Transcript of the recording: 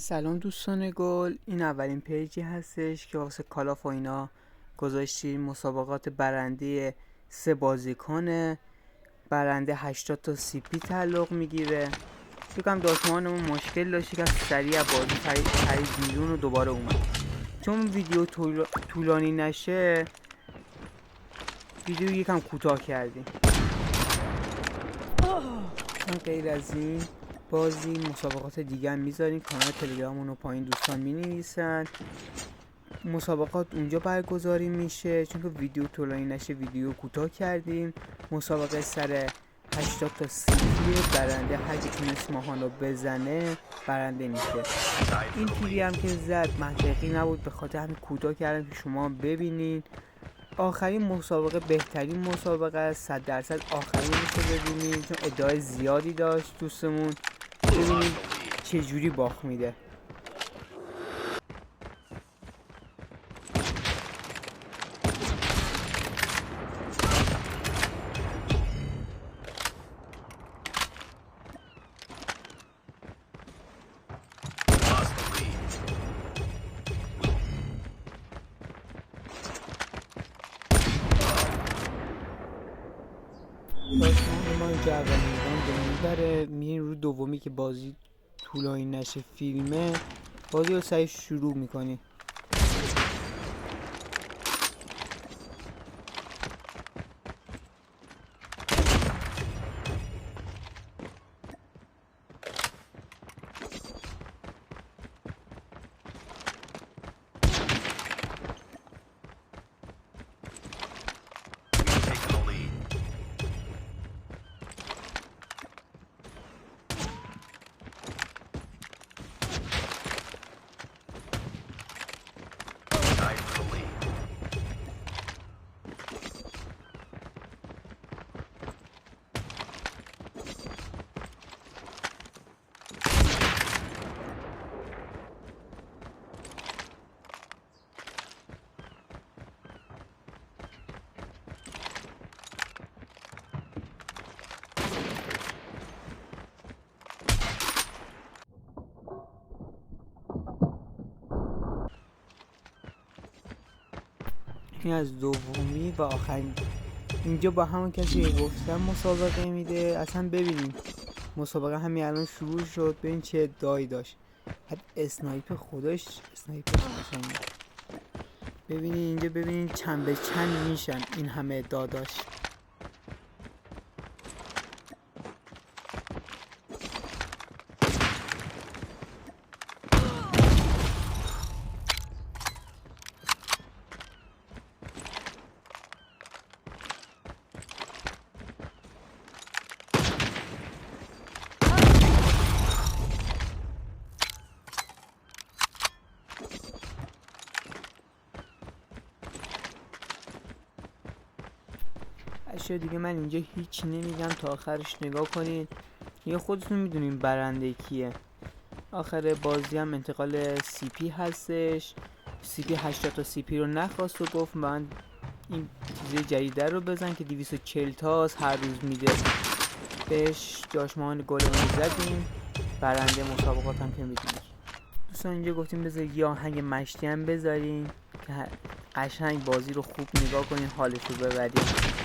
سلام دوستان گل، این اولین پیجی هستش که واسه کالاف و اینا گذاشتیم. مسابقات برنده 3 بازیکنه، برنده 80 تا سی پی تعلق میگیره. یکم داشتمانمون مشکل داشتی که سریع بازی پرید بیرون و دوباره اومد. چون ویدیو طولانی نشه ویدیو یکم کوتاه کردیم. غیر از این بازی مسابقات دیگه هم میذاریم. کانال تلگراممون رو پایین دوستان مینویسن، مسابقات اونجا برگزاری میشه. چون که ویدیو طولانی نشه ویدیو کوتاه کردیم. مسابقه سر 80 تا سی پی، برنده هر کی تونست ماهانو بزنه برنده میشه. این تیری هم که زد منطقی نبود، به خاطر همین کوتاه کردم که شما ببینین. آخرین مسابقه بهترین مسابقه است، 100% آخرین رو ببینید چون ادعای زیادی داشت دوستمون. ببینید چه جوری باخت میده. داشتمان ما اینجا اولین راند میبره، میرین رو دومی که بازی طولانی نشه فیلمه، بازی رو سریع شروع میکنی. این از دومی و آخرین. اینجا با همون کسی که گفتم مسابقه میده. اصلا ببینیم مسابقه همین الان شروع شد، ببین چه ادعایی داشت. حد اسنایپ خودش اسنایپر قشنگه. ببینین اینجا، ببینین چند به چند میشن. این همه ادعا داشت. اشیا دیگه من اینجا هیچ نمیگم تا آخرش نگاه کنین. یه خودتون میدونین برنده کیه. آخر بازی هم انتقال سی پی هستش. سی پی 80 تا سی پی رو نخواست و گفت من این چیز جدیده رو بزن که 240 تاست هر روز میده. بهش جاشمان گلمون زدیم. برنده مسابقات هم که میدونید. دوستان اینجا گفتیم بذار یه آهنگ مشتی هم بذاریم که قشنگ بازی رو خوب نگاه کنین، حالش رو ببرید.